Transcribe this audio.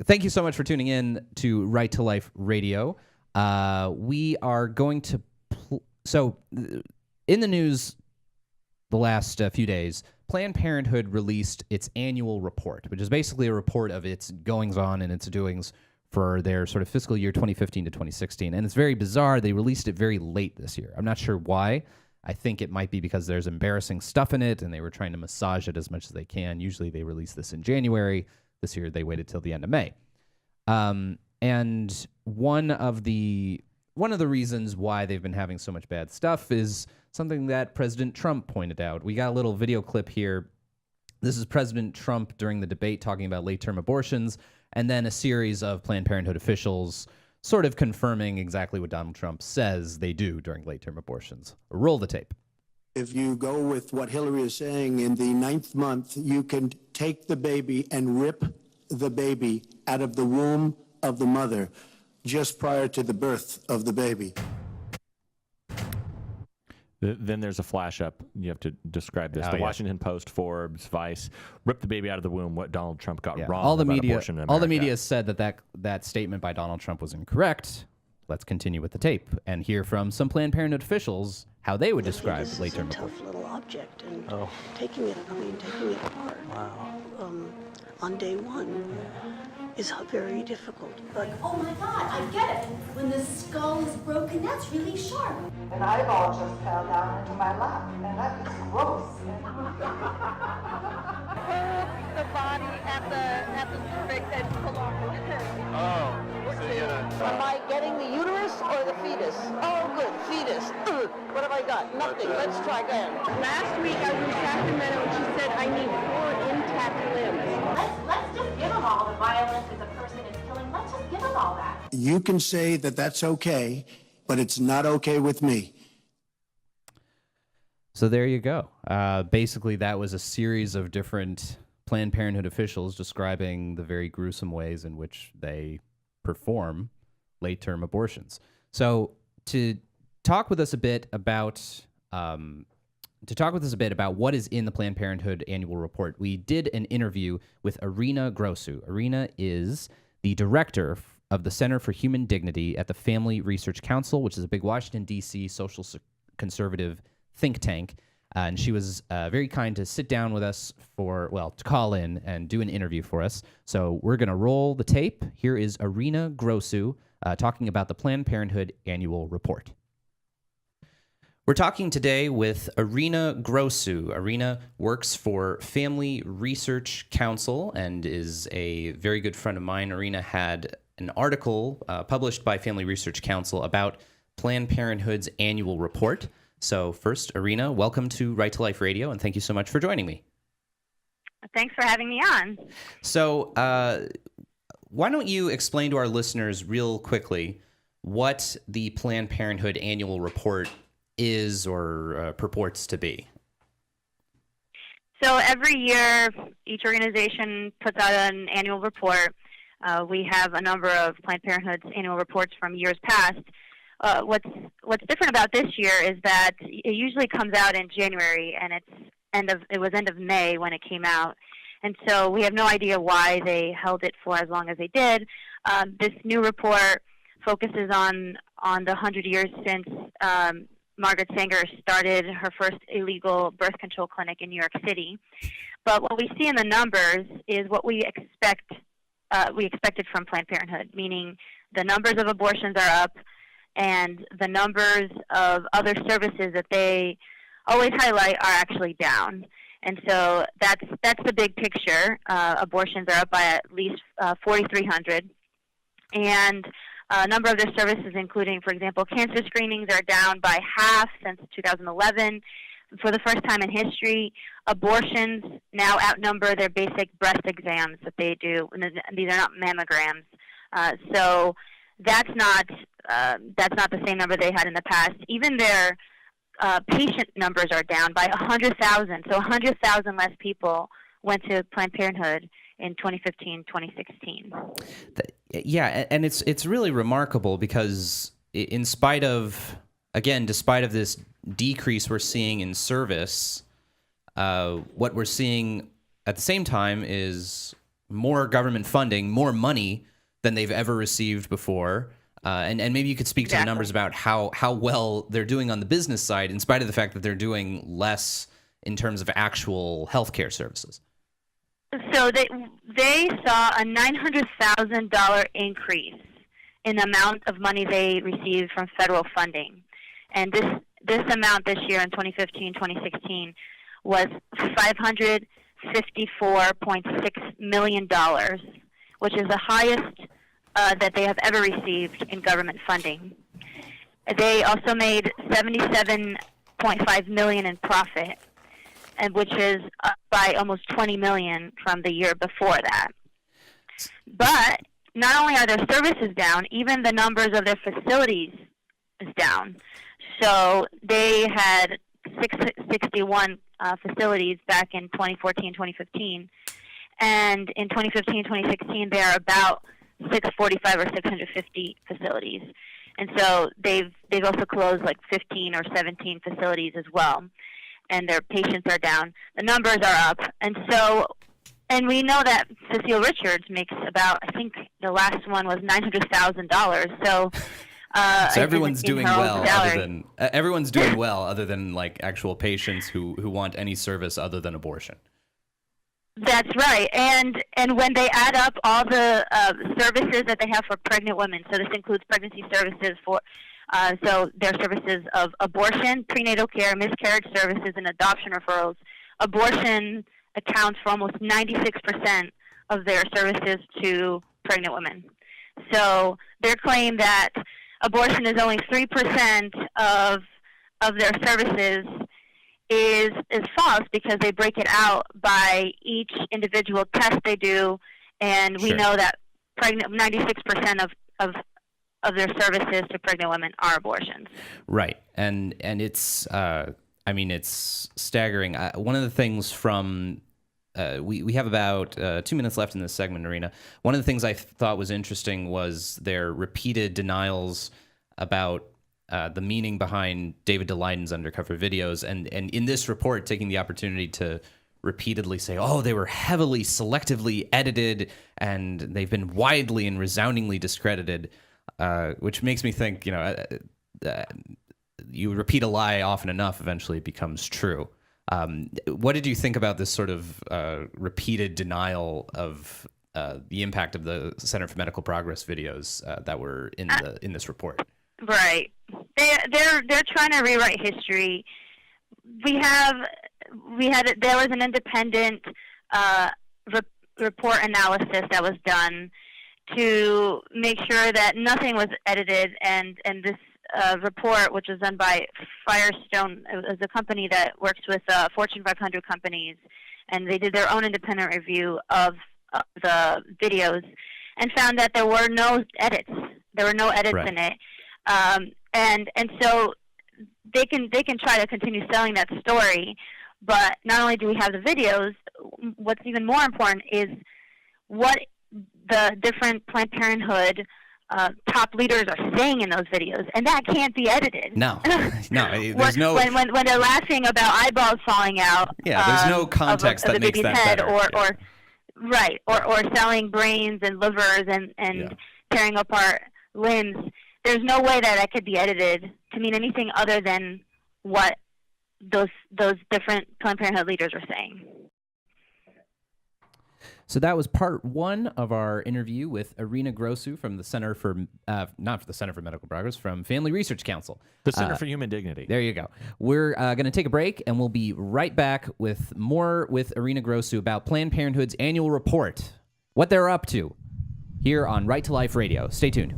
Thank you so much for tuning in to Right to Life Radio. We are going to... in the news the last few days, Planned Parenthood released its annual report, which is basically a report of its goings-on and its doings for their sort of fiscal year 2015 to 2016. And it's very bizarre. They released it very late this year. I'm not sure why. I think it might be because there's embarrassing stuff in it, and they were trying to massage it as much as they can. Usually they release this in January. This year they waited till the end of May. And one of the reasons why they've been having so much bad stuff is something that President Trump pointed out. We got a little video clip here. This is President Trump during the debate talking about late-term abortions, and then a series of Planned Parenthood officials sort of confirming exactly what Donald Trump says they do during late-term abortions. Roll the tape. If you go with what Hillary is saying, in the 9th month, you can take the baby and rip the baby out of the womb of the mother just prior to the birth of the baby. Then there's a flash up. You have to describe this. The Washington Post, Forbes, Vice, ripped the baby out of the womb. What Donald Trump got wrong all the about media, abortion in America. all the media said that statement by Donald Trump was incorrect. Let's continue with the tape and hear from some Planned Parenthood officials how they would describe late-term abortion. It's a tough little object, and taking it apart. Wow. On day one is very difficult. But oh my God, I get it. When the skull is broken, that's really sharp. An eyeball just fell down into my lap, and that was gross. The body at the cervix and pull off the head. am I getting the uterus or the fetus? Oh, good, fetus. What have I got? Nothing. Let's try again. Last week I was in Sacramento and she said I need 4 intact limbs. Let's just give them all the violence that the person is killing. Let's just give them all that. You can say that that's okay, but it's not okay with me. So there you go. Basically, that was a series of different Planned Parenthood officials describing the very gruesome ways in which they perform late-term abortions. So to talk with us a bit about what is in the Planned Parenthood annual report, we did an interview with Arina Grossu. Arina is the director of the Center for Human Dignity at the Family Research Council, which is a big Washington, D.C. social conservative think tank. And she was very kind to sit down with us to call in and do an interview for us. So we're going to roll the tape. Here is Arina Grossu talking about the Planned Parenthood annual report. We're talking today with Arina Grossu. Arina works for Family Research Council and is a very good friend of mine. Arina had an article published by Family Research Council about Planned Parenthood's annual report. So first, Arina, welcome to Right to Life Radio, and thank you so much for joining me. Thanks for having me on. So why don't you explain to our listeners real quickly what the Planned Parenthood annual report is or purports to be? So every year, each organization puts out an annual report. We have a number of Planned Parenthood's annual reports from years past. What's different about this year is that it usually comes out in January, and it was end of May when it came out, and so we have no idea why they held it for as long as they did. This new report focuses on the 100 years since Margaret Sanger started her first illegal birth control clinic in New York City. But what we see in the numbers is what we expected from Planned Parenthood, meaning the numbers of abortions are up, and the numbers of other services that they always highlight are actually down. And so that's the big picture. Abortions are up by at least 4,300. And a number of their services, including, for example, cancer screenings, are down by half since 2011. For the first time in history, abortions now outnumber their basic breast exams that they do. And these are not mammograms. So that's not the same number they had in the past. Even their patient numbers are down by 100,000. So 100,000 less people went to Planned Parenthood in 2015, 2016. Yeah, and it's really remarkable because despite of this decrease we're seeing in service, what we're seeing at the same time is more government funding, more money than they've ever received before. And maybe you could speak to the numbers about how well they're doing on the business side, in spite of the fact that they're doing less in terms of actual healthcare services. So they saw a $900,000 increase in the amount of money they received from federal funding. And this amount this year in 2015, 2016 was $554.6 million, which is the highest that they have ever received in government funding. They also made $77.5 million in profit, and which is up by almost $20 million from the year before that. But not only are their services down, even the numbers of their facilities is down. So they had 661 facilities back in 2014, 2015, and in 2015, 2016, they are about 645 or 650 facilities. And so they've also closed like 15 or 17 facilities as well. And their patients are down. The numbers are up. And we know that Cecile Richards makes about, I think the last one was $900,000. So everyone's doing well everyone's doing well other than like actual patients who want any service other than abortion. That's right. And when they add up all the services that they have for pregnant women, so this includes pregnancy services for so their services of abortion, prenatal care, miscarriage services, and adoption referrals. Abortion accounts for almost 96% of their services to pregnant women. So their claim that abortion is only 3% of their services is false, because they break it out by each individual test they do, and we know that 96% of their services to pregnant women are abortions. Right, and it's it's staggering. One of the things from we have about 2 minutes left in this segment, Arina. One of the things I thought was interesting was their repeated denials about the meaning behind David Daleidon's undercover videos, and in this report, taking the opportunity to repeatedly say, oh, they were heavily selectively edited and they've been widely and resoundingly discredited, which makes me think, you repeat a lie often enough, eventually it becomes true. What did you think about this sort of repeated denial of the impact of the Center for Medical Progress videos that were in this report? Right. They're trying to rewrite history. There was an independent report analysis that was done to make sure that nothing was edited, and this report, which was done by Firestone, it was a company that works with Fortune 500 companies, and they did their own independent review of the videos and found that there were no edits. There were no edits in it. And so they can try to continue selling that story, but not only do we have the videos, what's even more important is what the different Planned Parenthood top leaders are saying in those videos, and that can't be edited. No, there's no. When they're laughing about eyeballs falling out. Yeah, there's no context of that the makes baby's that head, better. or selling brains and livers and tearing apart limbs. There's no way that could be edited to mean anything other than what those different Planned Parenthood leaders are saying. So that was part one of our interview with Arina Grossu from the Center for, not for the Center for Medical Progress, from Family Research Council. The Center for Human Dignity. There you go. We're going to take a break, and we'll be right back with more with Arina Grossu about Planned Parenthood's annual report, what they're up to, here on Right to Life Radio. Stay tuned.